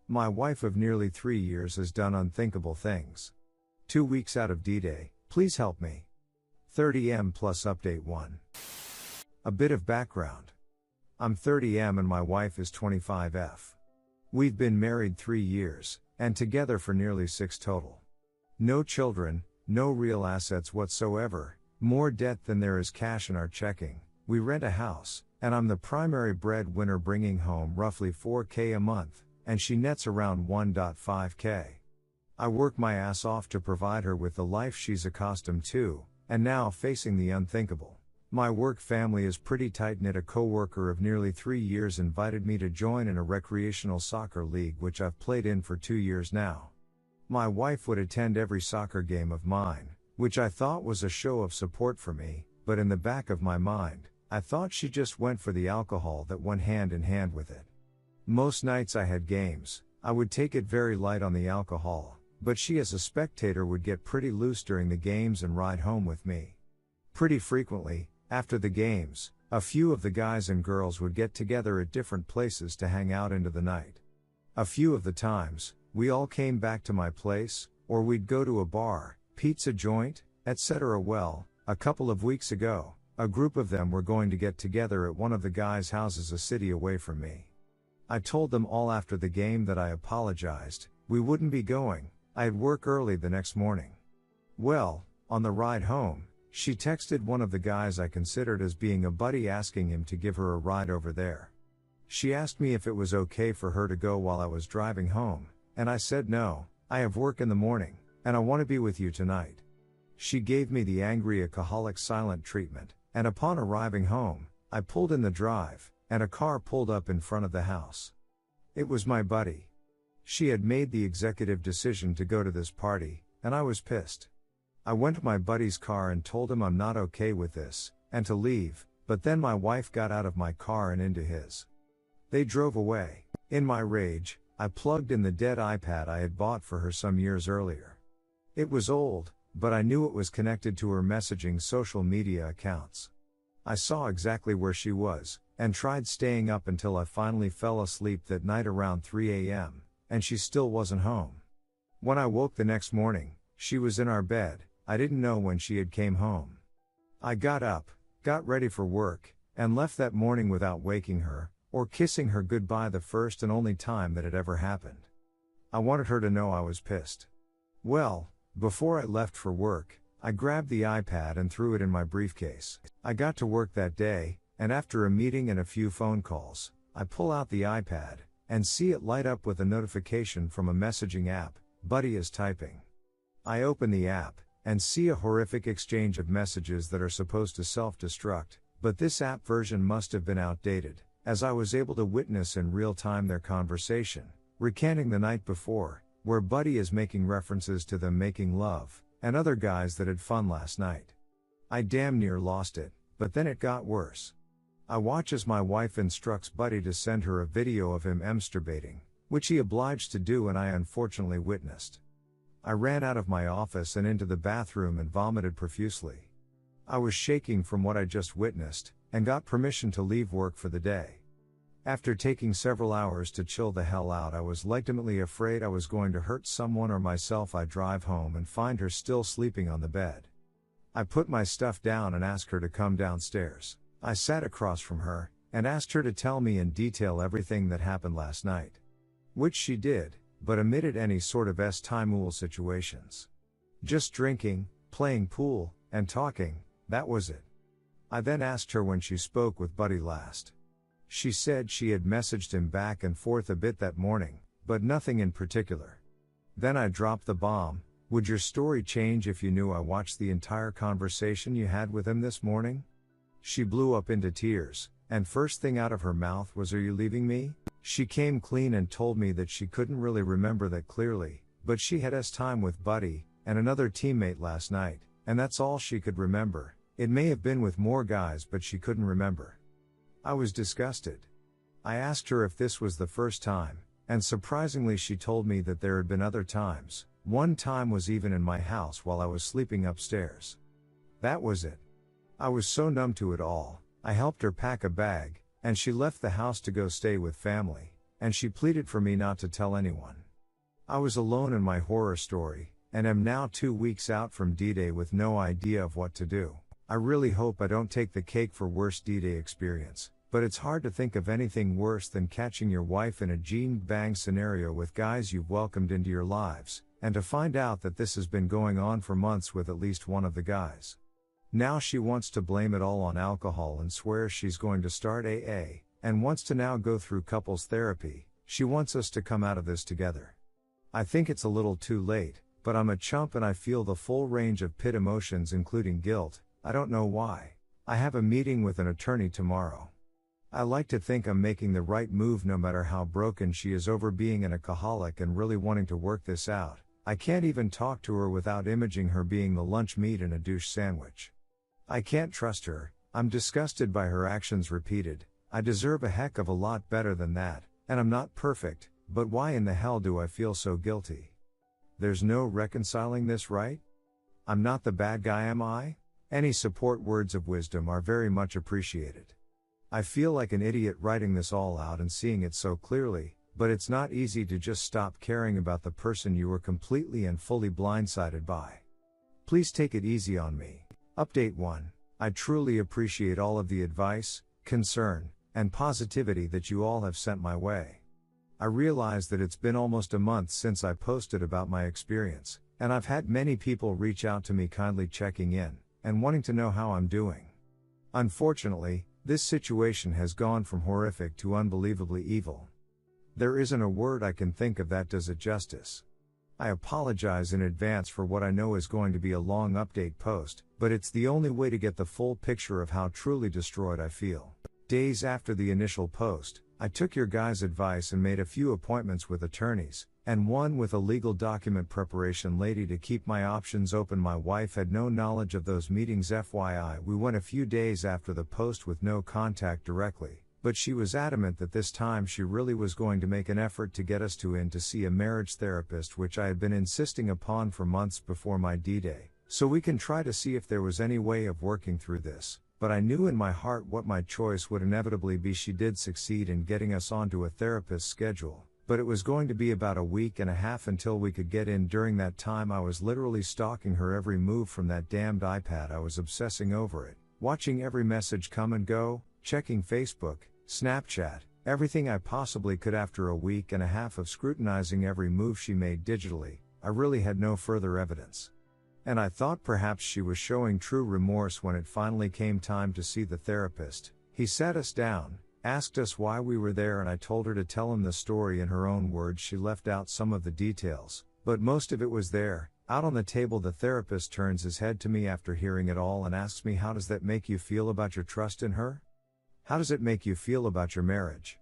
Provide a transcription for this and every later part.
My wife of nearly 3 years has done unthinkable things. 2 weeks out of D-Day, please help me. 30M plus update 1. A bit of background. I'm 30M and my wife is 25F. We've been married 3 years, and together for nearly 6 total. No children, no real assets whatsoever, more debt than there is cash in our checking. We rent a house, and I'm the primary breadwinner bringing home roughly 4K a month, and she nets around 1.5K. I work my ass off to provide her with the life she's accustomed to, and now facing the unthinkable. My work family is pretty tight-knit. A coworker of nearly 3 years invited me to join in a recreational soccer league which I've played in for 2 years now. My wife would attend every soccer game of mine, which I thought was a show of support for me, but in the back of my mind, I thought she just went for the alcohol that went hand in hand with it. Most nights I had games, I would take it very light on the alcohol, but she as a spectator would get pretty loose during the games and ride home with me. Pretty frequently, after the games, a few of the guys and girls would get together at different places to hang out into the night. A few of the times, we all came back to my place, or we'd go to a bar, pizza joint, etc. Well, a couple of weeks ago, a group of them were going to get together at one of the guys' houses a city away from me. I told them all after the game that I apologized, we wouldn't be going, I'd work early the next morning. Well, on the ride home, she texted one of the guys I considered as being a buddy asking him to give her a ride over there. She asked me if it was okay for her to go while I was driving home, and I said no, I have work in the morning, and I want to be with you tonight. She gave me the angry alcoholic silent treatment, and upon arriving home, I pulled in the drive, and a car pulled up in front of the house. It was my buddy. She had made the executive decision to go to this party, and I was pissed. I went to my buddy's car and told him I'm not okay with this, and to leave, but then my wife got out of my car and into his. They drove away. In my rage, I plugged in the dead iPad I had bought for her some years earlier. It was old, but I knew it was connected to her messaging social media accounts. I saw exactly where she was, and tried staying up until I finally fell asleep that night around 3 a.m., and she still wasn't home. When I woke the next morning, she was in our bed. I didn't know when she had came home. I got up, got ready for work, and left that morning without waking her, or kissing her goodbye, the first and only time that had ever happened. I wanted her to know I was pissed. Well, before I left for work, I grabbed the iPad and threw it in my briefcase. I got to work that day, and after a meeting and a few phone calls, I pull out the iPad, and see it light up with a notification from a messaging app, Buddy is typing. I open the app, and see a horrific exchange of messages that are supposed to self-destruct, but this app version must have been outdated, as I was able to witness in real time their conversation, recanting the night before, where Buddy is making references to them making love, and other guys that had fun last night. I damn near lost it, but then it got worse. I watch as my wife instructs Buddy to send her a video of him masturbating, which he obliged to do and I unfortunately witnessed. I ran out of my office and into the bathroom and vomited profusely. I was shaking from what I just witnessed, and got permission to leave work for the day. After taking several hours to chill the hell out, I was legitimately afraid I was going to hurt someone or myself. I drive home and find her still sleeping on the bed. I put my stuff down and asked her to come downstairs. I sat across from her, and asked her to tell me in detail everything that happened last night. Which she did, but omitted any sort of time-ool situations. Just drinking, playing pool, and talking, that was it. I then asked her when she spoke with Buddy last. She said she had messaged him back and forth a bit that morning, but nothing in particular. Then I dropped the bomb. Would your story change if you knew I watched the entire conversation you had with him this morning? She blew up into tears, and first thing out of her mouth was, "Are you leaving me?" She came clean and told me that she couldn't really remember that clearly, but she had time with Buddy, and another teammate last night, and that's all she could remember. It may have been with more guys, but she couldn't remember. I was disgusted. I asked her if this was the first time, and surprisingly she told me that there had been other times. One time was even in my house while I was sleeping upstairs. That was it. I was so numb to it all. I helped her pack a bag, and she left the house to go stay with family. and she pleaded for me not to tell anyone. I was alone in my horror story, and am now 2 weeks out from D-Day with no idea of what to do. I really hope I don't take the cake for worst D-Day experience, but it's hard to think of anything worse than catching your wife in a Jean bang scenario with guys you've welcomed into your lives, and to find out that this has been going on for months with at least one of the guys. Now she wants to blame it all on alcohol and swears she's going to start AA, and wants to now go through couples therapy. She wants us to come out of this together. I think it's a little too late, but I'm a chump and I feel the full range of pit emotions including guilt. I don't know why. I have a meeting with an attorney tomorrow. I like to think I'm making the right move no matter how broken she is over being an alcoholic and really wanting to work this out. I can't even talk to her without imaging her being the lunch meat in a douche sandwich. I can't trust her, I'm disgusted by her actions repeated. I deserve a heck of a lot better than that, and I'm not perfect, but why in the hell do I feel so guilty? There's no reconciling this, right? I'm not the bad guy, am I? Any support words of wisdom are very much appreciated. I feel like an idiot writing this all out and seeing it so clearly, but it's not easy to just stop caring about the person you were completely and fully blindsided by. Please take it easy on me. Update 1. I truly appreciate all of the advice, concern, and positivity that you all have sent my way. I realize that it's been almost a month since I posted about my experience, and I've had many people reach out to me kindly checking in, and wanting to know how I'm doing. Unfortunately, this situation has gone from horrific to unbelievably evil. There isn't a word I can think of that does it justice. I apologize in advance for what I know is going to be a long update post, but it's the only way to get the full picture of how truly destroyed I feel. Days after the initial post, I took your guys' advice and made a few appointments with attorneys, and one with a legal document preparation lady to keep my options open. My wife had no knowledge of those meetings. FYI, we went a few days after the post with no contact directly, but she was adamant that this time she really was going to make an effort to get us in to see a marriage therapist, which I had been insisting upon for months before my D-Day, so we can try to see if there was any way of working through this. But I knew in my heart what my choice would inevitably be. She did succeed in getting us onto a therapist's schedule, but it was going to be about a week and a half until we could get in. During that time I was literally stalking her every move from that damned iPad. I was obsessing over it, watching every message come and go, checking Facebook, Snapchat, everything I possibly could. After a week and a half of scrutinizing every move she made digitally, I really had no further evidence. And I thought perhaps she was showing true remorse. When it finally came time to see the therapist, he sat us down, asked us why we were there, and I told her to tell him the story in her own words. She left out some of the details, but most of it was there, out on the table. The therapist turns his head to me after hearing it all and asks me, "How does that make you feel about your trust in her? How does it make you feel about your marriage?"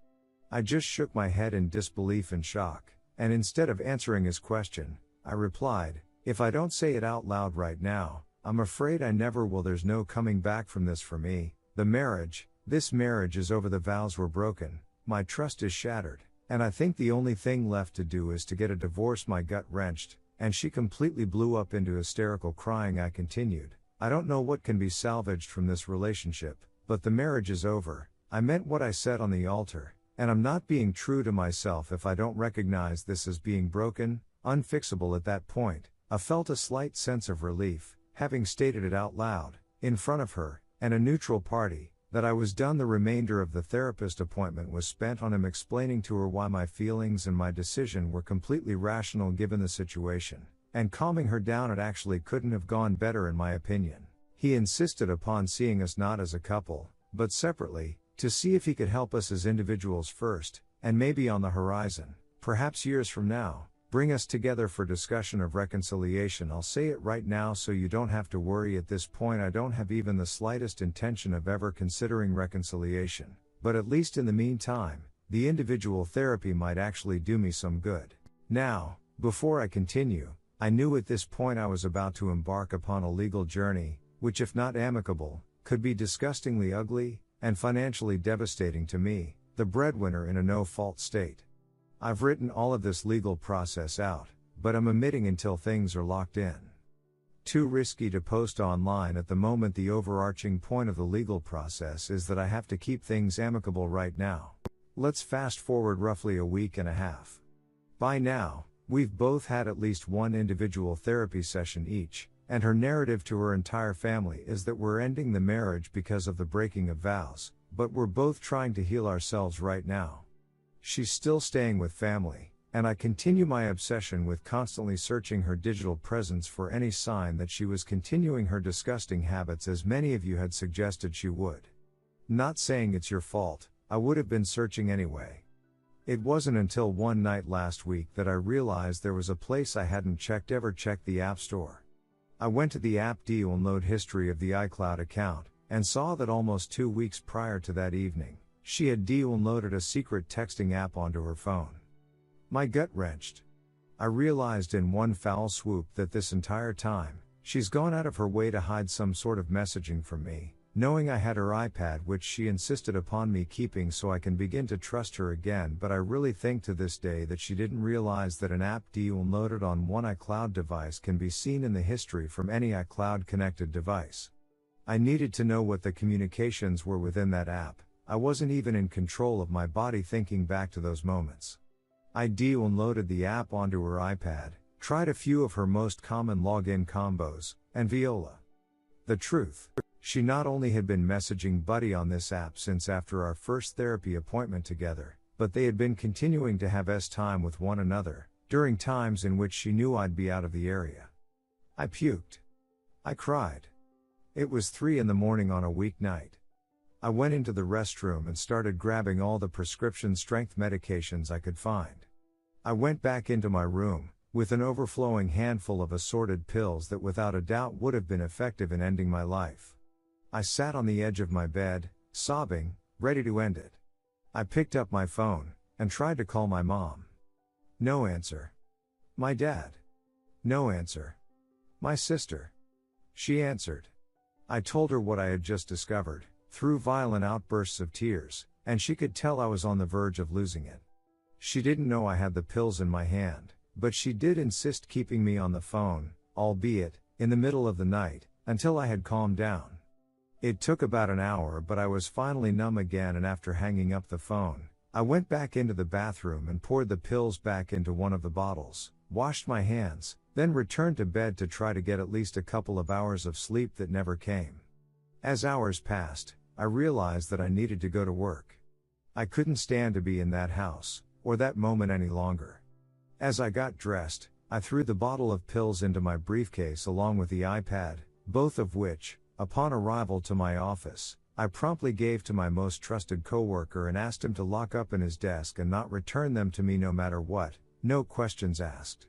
I just shook my head in disbelief and shock, and instead of answering his question, I replied, "If I don't say it out loud right now, I'm afraid I never will. There's no coming back from this for me. This marriage is over. The vows were broken, my trust is shattered, and I think the only thing left to do is to get a divorce." My gut wrenched, and she completely blew up into hysterical crying. I continued, "I don't know what can be salvaged from this relationship, but the marriage is over. I meant what I said on the altar, and I'm not being true to myself if I don't recognize this as being broken, unfixable." At that point, I felt a slight sense of relief, having stated it out loud, in front of her, and a neutral party, that I was done. The remainder of the therapist appointment was spent on him explaining to her why my feelings and my decision were completely rational given the situation, and calming her down. It actually couldn't have gone better in my opinion. He insisted upon seeing us not as a couple, but separately, to see if he could help us as individuals first, and maybe on the horizon, perhaps years from now, bring us together for discussion of reconciliation. I'll say it right now so you don't have to worry. At this point I don't have even the slightest intention of ever considering reconciliation, but at least in the meantime, the individual therapy might actually do me some good. Now, before I continue, I knew at this point I was about to embark upon a legal journey, which if not amicable, could be disgustingly ugly, and financially devastating to me, the breadwinner in a no-fault state. I've written all of this legal process out, but I'm omitting until things are locked in. Too risky to post online at the moment. The overarching point of the legal process is that I have to keep things amicable right now. Let's fast forward roughly a week and a half. By now, we've both had at least one individual therapy session each, and her narrative to her entire family is that we're ending the marriage because of the breaking of vows, but we're both trying to heal ourselves right now. She's still staying with family, and I continue my obsession with constantly searching her digital presence for any sign that she was continuing her disgusting habits as many of you had suggested she would. Not saying it's your fault, I would have been searching anyway. It wasn't until one night last week that I realized there was a place I hadn't ever checked the App Store. I went to the app download history of the iCloud account, and saw that almost 2 weeks prior to that evening, she had downloaded a secret texting app onto her phone. My gut wrenched. I realized in one foul swoop that this entire time, she's gone out of her way to hide some sort of messaging from me, knowing I had her iPad which she insisted upon me keeping so I can begin to trust her again, but I really think to this day that she didn't realize that an app downloaded on one iCloud device can be seen in the history from any iCloud connected device. I needed to know what the communications were within that app. I wasn't even in control of my body thinking back to those moments. I downloaded the app onto her iPad, tried a few of her most common login combos, and Viola. The truth. She not only had been messaging Buddy on this app since after our first therapy appointment together, but they had been continuing to have time with one another, during times in which she knew I'd be out of the area. I puked. I cried. It was 3 a.m. on a weeknight. I went into the restroom and started grabbing all the prescription strength medications I could find. I went back into my room, with an overflowing handful of assorted pills that without a doubt would have been effective in ending my life. I sat on the edge of my bed, sobbing, ready to end it. I picked up my phone, and tried to call my mom. No answer. My dad. No answer. My sister. She answered. I told her what I had just discovered, through violent outbursts of tears, and she could tell I was on the verge of losing it. She didn't know I had the pills in my hand, but she did insist keeping me on the phone, albeit, in the middle of the night, until I had calmed down. It took about an hour, but I was finally numb again, and after hanging up the phone, I went back into the bathroom and poured the pills back into one of the bottles, washed my hands, then returned to bed to try to get at least a couple of hours of sleep that never came. As hours passed, I realized that I needed to go to work. I couldn't stand to be in that house, or that moment any longer. As I got dressed, I threw the bottle of pills into my briefcase along with the iPad, both of which, upon arrival to my office, I promptly gave to my most trusted coworker and asked him to lock up in his desk and not return them to me no matter what, no questions asked.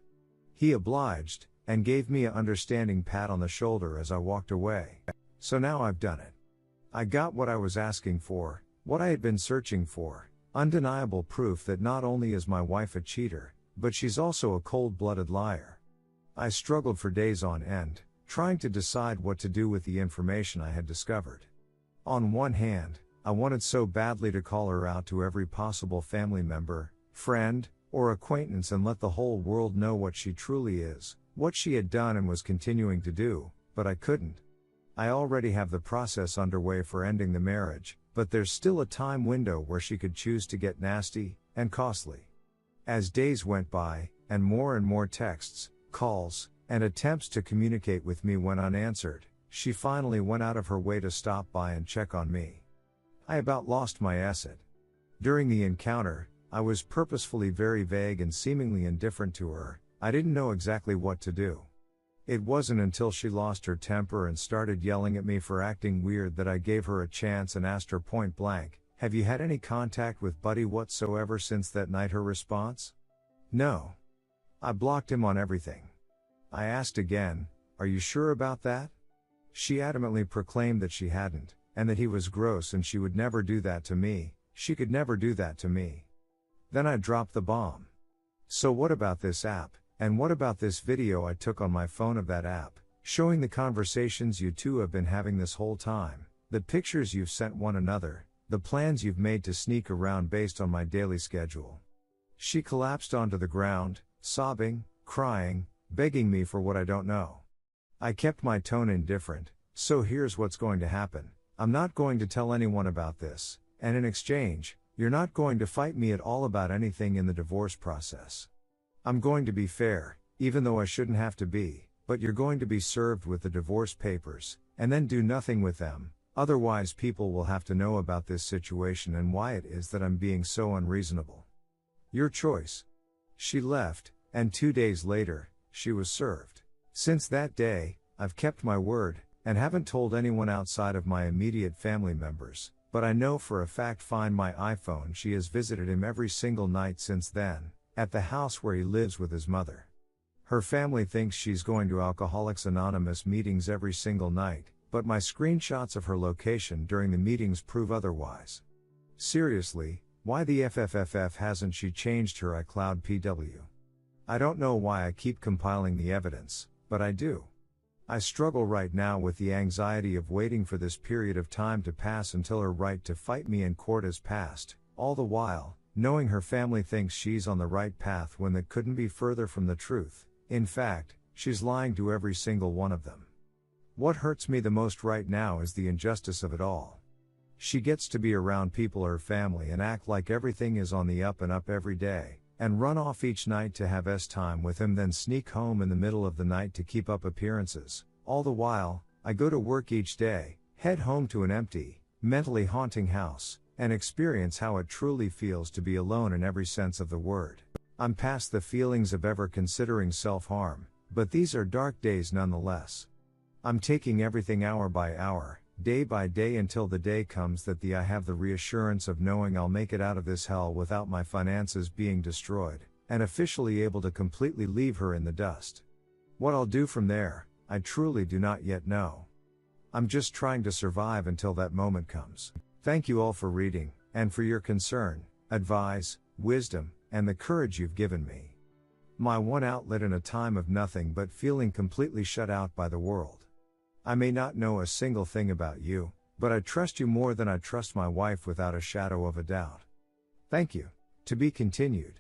He obliged, and gave me an understanding pat on the shoulder as I walked away. So now I've done it. I got what I was asking for, what I had been searching for, undeniable proof that not only is my wife a cheater, but she's also a cold-blooded liar. I struggled for days on end, trying to decide what to do with the information I had discovered. On one hand, I wanted so badly to call her out to every possible family member, friend, or acquaintance and let the whole world know what she truly is, what she had done and was continuing to do, but I couldn't. I already have the process underway for ending the marriage, but there's still a time window where she could choose to get nasty and costly. As days went by, and more texts, calls, and attempts to communicate with me went unanswered, she finally went out of her way to stop by and check on me. I about lost my essence. During the encounter, I was purposefully very vague and seemingly indifferent to her. I didn't know exactly what to do. It wasn't until she lost her temper and started yelling at me for acting weird that I gave her a chance and asked her point blank, "Have you had any contact with Buddy whatsoever since that night?" Her response? "No. I blocked him on everything." I asked again, "Are you sure about that?" She adamantly proclaimed that she hadn't, and that he was gross and she would never do that to me, she could never do that to me. Then I dropped the bomb. "So what about this app, and what about this video I took on my phone of that app, showing the conversations you two have been having this whole time, the pictures you've sent one another, the plans you've made to sneak around based on my daily schedule?" She collapsed onto the ground, sobbing, crying, begging me for what I don't know. I kept my tone indifferent. "So here's what's going to happen. I'm not going to tell anyone about this, and in exchange, You're not going to fight me at all about anything in the divorce process. I'm going to be fair, even though I shouldn't have to be, but you're going to be served with the divorce papers, and then do nothing with them, otherwise people will have to know about this situation and why it is that I'm being so unreasonable. Your choice. She left, and 2 days later, she was served. Since that day, I've kept my word, and haven't told anyone outside of my immediate family members, but I know for a fact Find My iPhone she has visited him every single night since then, at the house where he lives with his mother. Her family thinks she's going to Alcoholics Anonymous meetings every single night, but my screenshots of her location during the meetings prove otherwise. Seriously, why the FFFF hasn't she changed her iCloud PW? I don't know why I keep compiling the evidence, but I do. I struggle right now with the anxiety of waiting for this period of time to pass until her right to fight me in court has passed, all the while, knowing her family thinks she's on the right path when that couldn't be further from the truth. In fact, she's lying to every single one of them. What hurts me the most right now is the injustice of it all. She gets to be around people her family and act like everything is on the up and up every day, and run off each night to have time with him, then sneak home in the middle of the night to keep up appearances. All the while, I go to work each day, head home to an empty, mentally haunting house, and experience how it truly feels to be alone in every sense of the word. I'm past the feelings of ever considering self-harm, but these are dark days nonetheless. I'm taking everything hour by hour, day by day, until the day comes that I have the reassurance of knowing I'll make it out of this hell without my finances being destroyed, and officially able to completely leave her in the dust. What I'll do from there, I truly do not yet know. I'm just trying to survive until that moment comes. Thank you all for reading, and for your concern, advice, wisdom, and the courage you've given me. My one outlet in a time of nothing but feeling completely shut out by the world. I may not know a single thing about you, but I trust you more than I trust my wife without a shadow of a doubt. Thank you. To be continued.